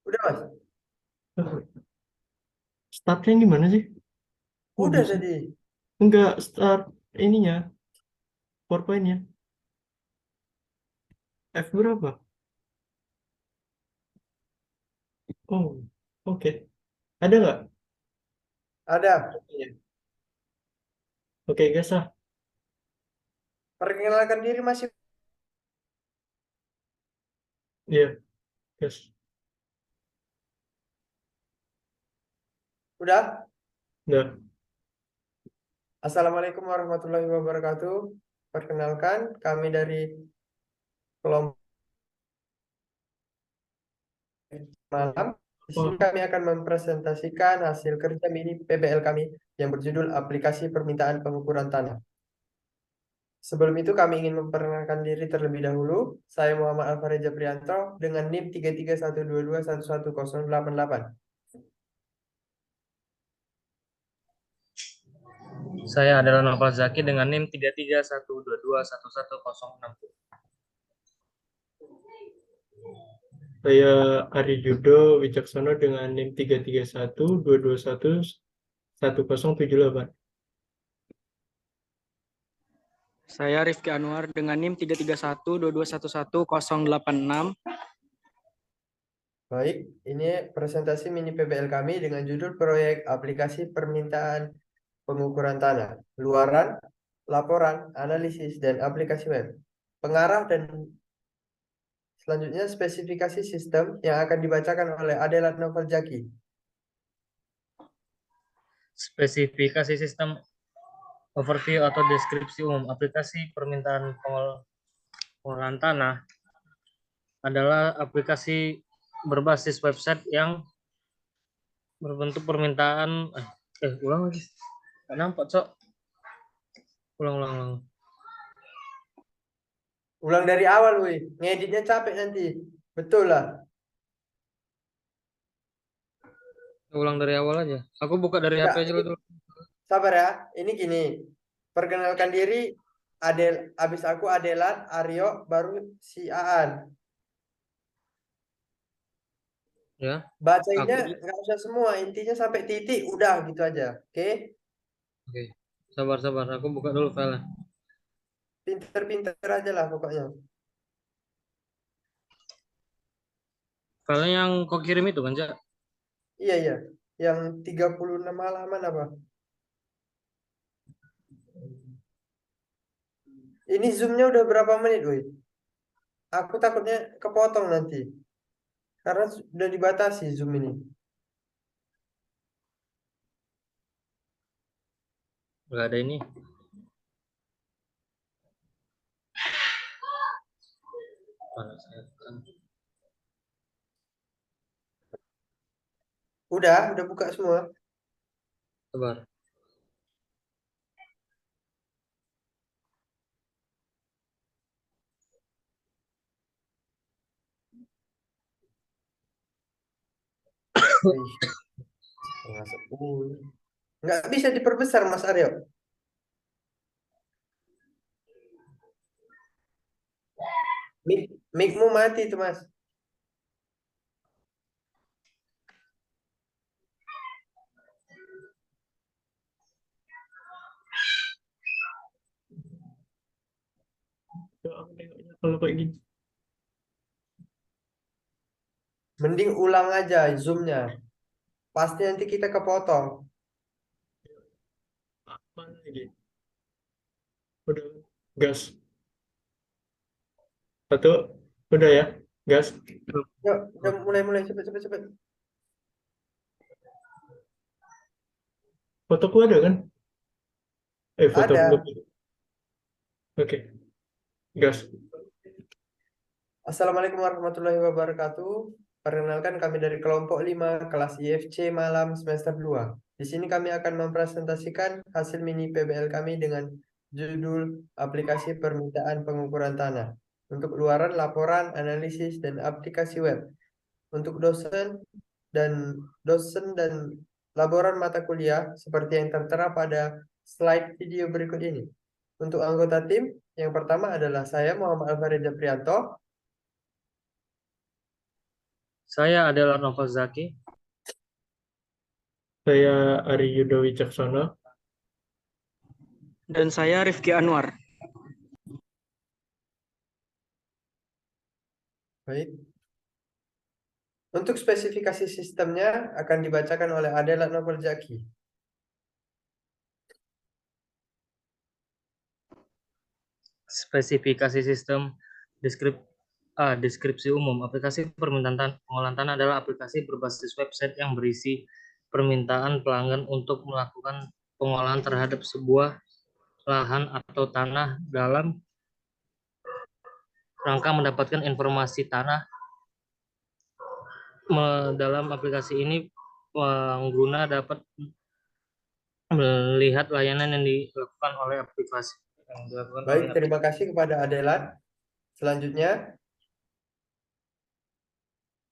Udah Mas? Startnya gimana sih? Kok Udah bisa? tadi. Enggak start ininya, PowerPoint-nya. F berapa? Oh, oke. Ada nggak? Ada. Iya. Oke, guys ah. Perkenalkan diri masih. Iya, guys. Udah. Udah. Assalamualaikum warahmatullahi wabarakatuh. Perkenalkan kami dari kelompok malam. Di sini Oh, kami akan mempresentasikan hasil kerja mini PBL kami yang berjudul Aplikasi Permintaan Pengukuran Tanah. Sebelum itu kami ingin memperkenalkan diri terlebih dahulu. Saya Muhammad Alfareja Prianto dengan NIM 3312111088. Saya adalah Noval Zaki dengan NIM 3312211060. saya Ari Judo Wicaksono dengan NIM 33122111078. Saya Rifki Anwar dengan NIM 33122111086. Baik, ini presentasi mini PBL kami dengan judul Proyek Aplikasi Permintaan Pengukuran Tanah, Luaran, Laporan, Analisis, dan Aplikasi Web. Pengarah dan selanjutnya spesifikasi sistem yang akan dibacakan oleh Adela Novel Jaki. Spesifikasi sistem overview atau deskripsi umum aplikasi permintaan pengelolaan tanah adalah aplikasi berbasis website yang berbentuk permintaan ulang lagi. Nggak nampak, Cok. Ulang. Ulang dari awal, woi. Ngeditnya capek nanti. Betul lah. Ulang dari awal aja. Aku buka dari HP Enggak, aja ini dulu. sabar ya. Ini gini. Perkenalkan diri, Adel, abis aku Adelan, Aryo, baru si Aan. Ya, Bacainnya aku. nggak usah semua, intinya sampai titik udah gitu aja. Oke? Oke. Sabar. Aku buka dulu file. Pinter-pinter aja lah pokoknya. File yang kau kirim itu kan, Cak? Iya, iya. Yang 36 halaman apa? Ini zoomnya udah berapa menit, woi? Aku takutnya kepotong nanti. Karena sudah dibatasi zoom ini. Nggak ada ini. Mana saya kan. Udah buka semua. Sabar. Wih, setengah 10. Nggak bisa diperbesar, Mas Aryo. Mic-mu mati tuh, Mas. Ya, aku nengoknya kalau kayak gini. Mending ulang aja zoomnya. Pasti nanti kita kepotong. Apa lagi? Udah. Gas. Satu. Udah ya. Gas. Yuk, udah mulai. Cepet. Fotoku ada kan? Fotoku. Ada. Oke. Gas. Assalamualaikum warahmatullahi wabarakatuh. Perkenalkan kami dari kelompok 5 kelas IFC malam semester 2. Di sini kami akan mempresentasikan hasil mini PBL kami dengan judul Aplikasi Permintaan Pengukuran Tanah untuk luaran, laporan, analisis, dan aplikasi web. Untuk dosen dan laporan mata kuliah seperti yang tertera pada slide video berikut ini. Untuk anggota tim, yang pertama adalah saya Muhammad Alfareja Prianto. Saya adalah Noval Zaki. Saya Ari Yudo Wicaksono. Dan saya Rifki Anwar. Baik. Untuk spesifikasi sistemnya akan dibacakan oleh Adela Novel Zaki. Spesifikasi sistem deskripsi umum. Aplikasi permintaan pengolahan tanah adalah aplikasi berbasis website yang berisi permintaan pelanggan untuk melakukan pengolahan terhadap sebuah lahan atau tanah dalam rangka mendapatkan informasi tanah. Dalam aplikasi ini pengguna dapat melihat layanan yang dilakukan oleh aplikasi. Baik, terima kasih kepada Adela. Selanjutnya,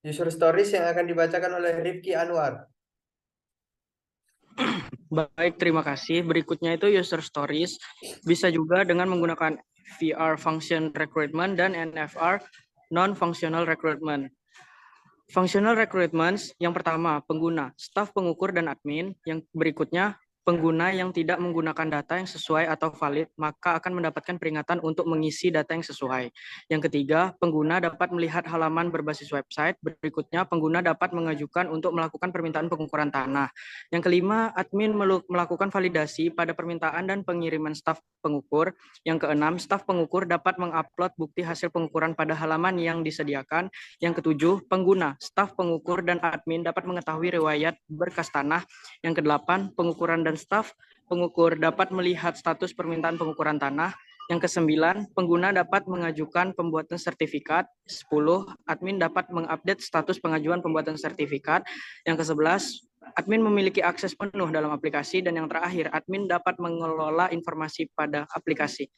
user stories yang akan dibacakan oleh Rifki Anwar. Baik, terima kasih. Berikutnya itu user stories. Bisa juga dengan menggunakan VR function recruitment dan NFR non-functional recruitment. Functional recruitments yang pertama, pengguna, staf pengukur dan admin. Yang berikutnya, pengguna yang tidak menggunakan data yang sesuai atau valid, maka akan mendapatkan peringatan untuk mengisi data yang sesuai. Yang ketiga, pengguna dapat melihat halaman berbasis website. Berikutnya, pengguna dapat mengajukan untuk melakukan permintaan pengukuran tanah. Yang kelima, admin melakukan validasi pada permintaan dan pengiriman staf pengukur. Yang keenam, staf pengukur dapat mengupload bukti hasil pengukuran pada halaman yang disediakan. Yang ketujuh, pengguna, staf pengukur dan admin dapat mengetahui riwayat berkas tanah. Yang kedelapan, pengukuran dan staf pengukur dapat melihat status permintaan pengukuran tanah. Yang kesembilan, pengguna dapat mengajukan pembuatan sertifikat. 10, admin dapat mengupdate status pengajuan pembuatan sertifikat. Yang kesebelas, admin memiliki akses penuh dalam aplikasi. Dan yang terakhir, admin dapat mengelola informasi pada aplikasi.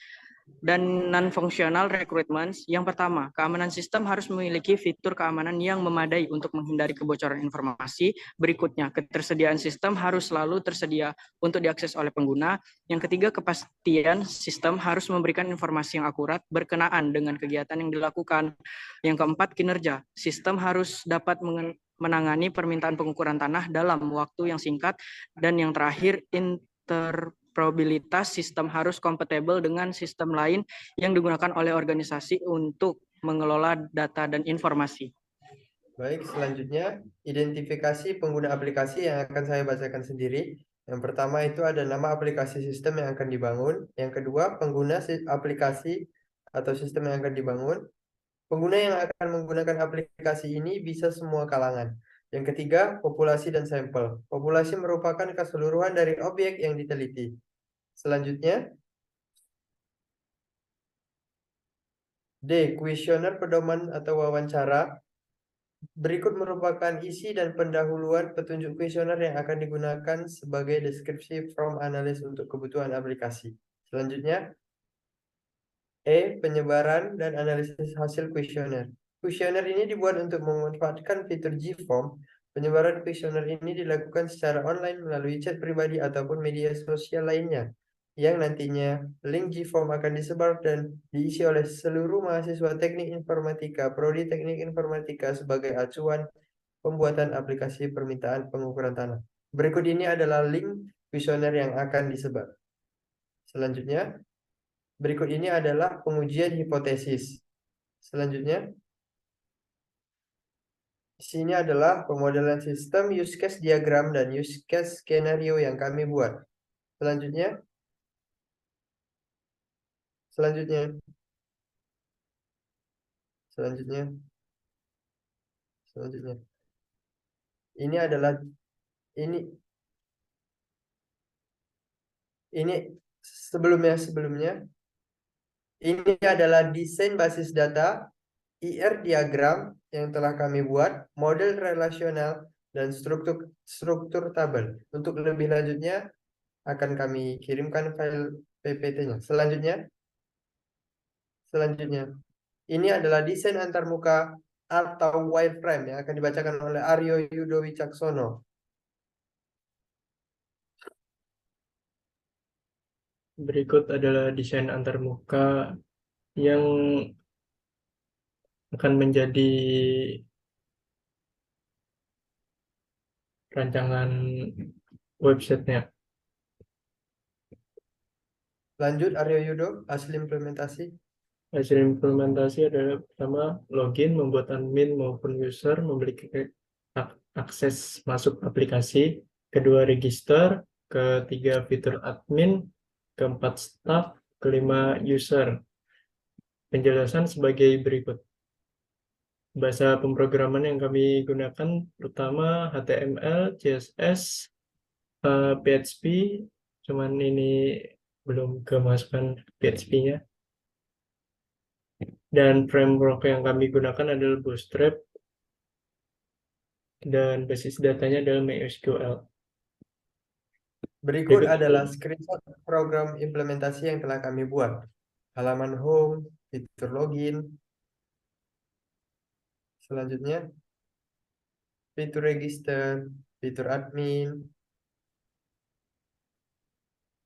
Dan non-functional recruitments, yang pertama, keamanan sistem harus memiliki fitur keamanan yang memadai untuk menghindari kebocoran informasi. Berikutnya, ketersediaan sistem harus selalu tersedia untuk diakses oleh pengguna. Yang ketiga, kepastian sistem harus memberikan informasi yang akurat berkenaan dengan kegiatan yang dilakukan. Yang keempat, kinerja. Sistem harus dapat menangani permintaan pengukuran tanah dalam waktu yang singkat. Dan yang terakhir, interoperabilitas sistem harus kompatibel dengan sistem lain yang digunakan oleh organisasi untuk mengelola data dan informasi. Baik, selanjutnya identifikasi pengguna aplikasi yang akan saya bacakan sendiri. Yang pertama itu ada nama aplikasi sistem yang akan dibangun. Yang kedua, pengguna aplikasi atau sistem yang akan dibangun. Pengguna yang akan menggunakan aplikasi ini bisa semua kalangan. Yang ketiga, populasi dan sampel. Populasi merupakan keseluruhan dari objek yang diteliti. Selanjutnya, D. Kuesioner pedoman atau wawancara. Berikut merupakan isi dan pendahuluan petunjuk kuesioner yang akan digunakan sebagai deskripsi from analis untuk kebutuhan aplikasi. Selanjutnya, E. Penyebaran dan analisis hasil kuesioner. Kuesioner ini dibuat untuk memanfaatkan fitur Gform. Penyebaran kuesioner ini dilakukan secara online melalui chat pribadi ataupun media sosial lainnya, yang nantinya link Gform akan disebar dan diisi oleh seluruh mahasiswa teknik informatika, prodi teknik informatika sebagai acuan pembuatan aplikasi permintaan pengukuran tanah. Berikut ini adalah link kuesioner yang akan disebar. Selanjutnya, berikut ini adalah pengujian hipotesis. Selanjutnya, di sini adalah pemodelan sistem, use case diagram, dan use case skenario yang kami buat. Selanjutnya, selanjutnya, selanjutnya, selanjutnya. Ini adalah ini sebelumnya. Ini adalah desain basis data, IR diagram yang telah kami buat, model relasional, dan struktur tabel. Untuk lebih lanjutnya akan kami kirimkan file PPT-nya. Selanjutnya, ini adalah desain antarmuka atau wireframe yang akan dibacakan oleh Aryo Yudo Wicaksono. Berikut adalah desain antarmuka yang akan menjadi rancangan websitenya. Lanjut Aryo Yudo, hasil implementasi. Hasil implementasi adalah pertama login, membuat admin maupun user memiliki akses masuk aplikasi, kedua register, ketiga fitur admin, keempat staff, kelima user. Penjelasan sebagai berikut. Bahasa pemrograman yang kami gunakan pertama HTML, CSS, PHP, cuman ini belum kemasukan PHP-nya. Dan framework yang kami gunakan adalah Bootstrap dan basis datanya adalah MySQL. Berikut Berikut adalah screenshot program implementasi yang telah kami buat. Halaman home, fitur login. Selanjutnya, fitur register, fitur admin,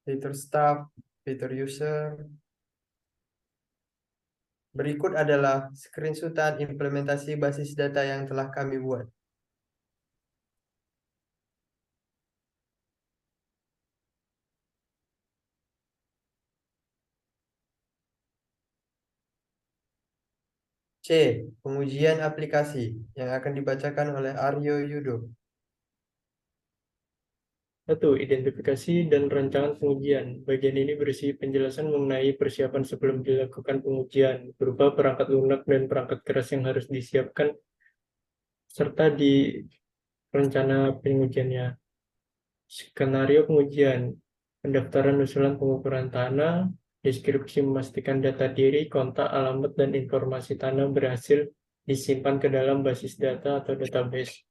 fitur staff, fitur user. Berikut adalah screenshotan implementasi basis data yang telah kami buat. C. Pengujian aplikasi yang akan dibacakan oleh Aryo Yudo. 1. Identifikasi dan rancangan pengujian. Bagian ini berisi penjelasan mengenai persiapan sebelum dilakukan pengujian, berupa perangkat lunak dan perangkat keras yang harus disiapkan, serta di rencana pengujiannya. Skenario pengujian, pendaftaran usulan pengukuran tanah, deskripsi memastikan data diri, kontak, alamat, dan informasi tanah berhasil disimpan ke dalam basis data atau database.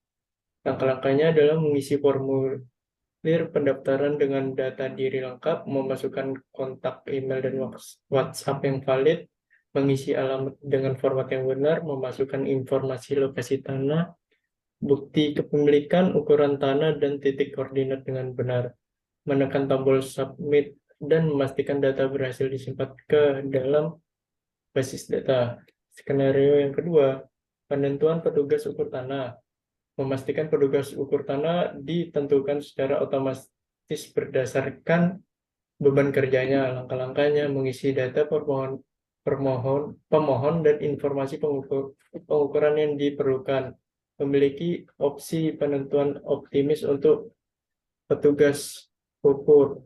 Langkah-langkahnya adalah mengisi formulir pendaftaran dengan data diri lengkap, memasukkan kontak email dan WhatsApp yang valid, mengisi alamat dengan format yang benar, memasukkan informasi lokasi tanah, bukti kepemilikan, ukuran tanah, dan titik koordinat dengan benar, menekan tombol submit, dan memastikan data berhasil disimpan ke dalam basis data. Skenario yang kedua, penentuan petugas ukur tanah. Memastikan petugas ukur tanah ditentukan secara otomatis berdasarkan beban kerjanya, langkah-langkahnya, mengisi data pemohon dan informasi pengukuran yang diperlukan. Memiliki opsi penentuan optimis untuk petugas ukur.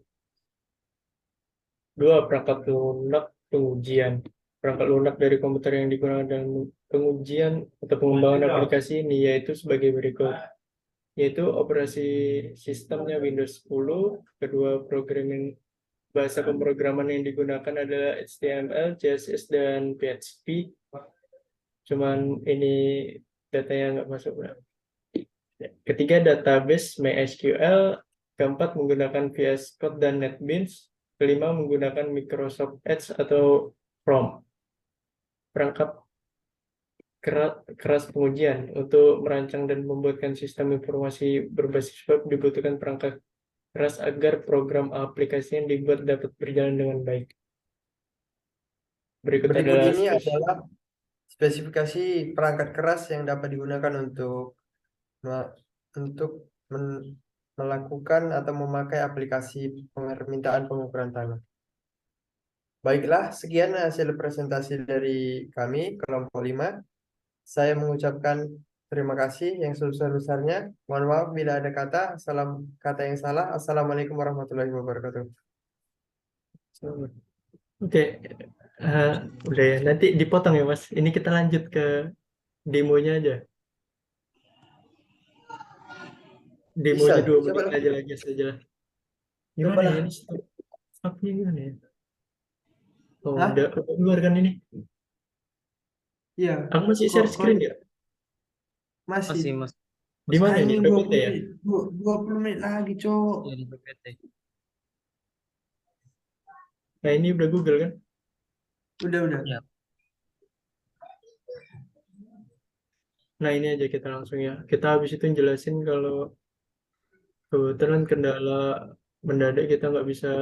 2. Perangkat lunak pengujian. Perangkat lunak dari komputer yang digunakan dalam pengujian atau pengembangan aplikasi ini yaitu sebagai berikut. Yaitu operasi sistemnya Windows 10, kedua bahasa pemrograman yang digunakan adalah HTML, CSS, dan PHP. Cuman ini datanya nggak masuk. Ketiga, database MySQL. Keempat, menggunakan VS Code dan NetBeans. Kelima, menggunakan Microsoft Edge atau Chrome. Perangkat keras pengujian. Untuk merancang dan membuatkan sistem informasi berbasis web dibutuhkan perangkat keras agar program aplikasi yang dibuat dapat berjalan dengan baik. Berikut ini adalah spesifikasi perangkat keras yang dapat digunakan untuk melakukan atau memakai aplikasi permintaan pengukuran tanah. Baiklah, sekian hasil presentasi dari kami, kelompok 5. Saya mengucapkan terima kasih yang sebesar-besarnya. Mohon maaf bila ada kata yang salah. Assalamualaikum warahmatullahi wabarakatuh. Oke, udah ya. Nanti dipotong ya Mas. Ini kita lanjut ke demonya aja. Demonya 2 menit aja lagi saja. Gimana ya ini stopnya gimana ya? Oh, udah keluar kan ini? Iya. Aku masih share screen ya? Masih. Di mana ini? Udah PT ya? 20 menit lagi, Cok. Ya, di PPT. Nah, ini udah Google kan? Udah. Ya. Nah, ini aja kita langsung ya. Kita habis itu jelasin kalau kebetulan kendala mendadak kita nggak bisa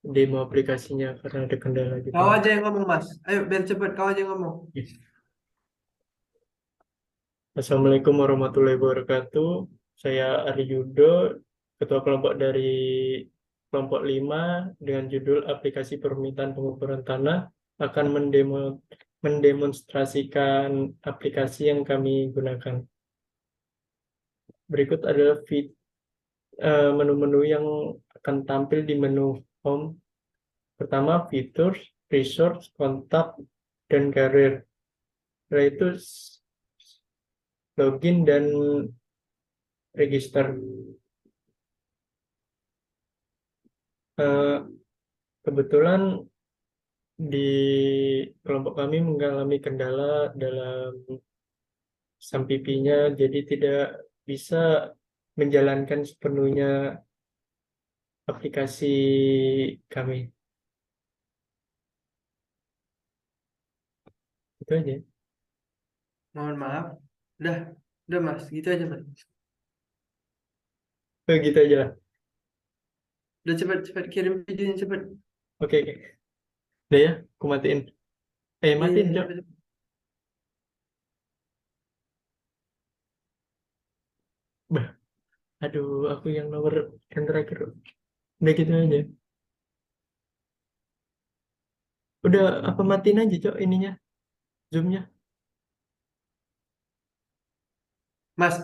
demo aplikasinya karena ada kendala gitu. Kau aja yang ngomong, Mas. Ayo, biar cepet. Kau aja yang ngomong. Assalamualaikum warahmatullahi wabarakatuh. Saya Ari Yudo, Ketua Kelompok dari kelompok 5 dengan judul Aplikasi Permintaan Pengukuran Tanah akan mendemonstrasikan aplikasi yang kami gunakan. Berikut adalah menu-menu yang akan tampil di menu Home. Pertama, Features, Resource, Kontak, dan Karir. Setelah itu login dan register. Kebetulan di kelompok kami mengalami kendala dalam Sampipinya, jadi tidak bisa menjalankan sepenuhnya aplikasi kami. Itu aja. Mohon maaf. Udah Mas, gitu aja Mas. Gitu aja lah. Udah cepat kirim videonya cepat. Oke. Udah ya, aku matiin. Matiin, Cok. Cepet. Bah, aduh, aku yang nomor yang terakhir. Udah gitu aja. Udah, apa matiin aja, Cok, ininya, Zoom-nya. Mas,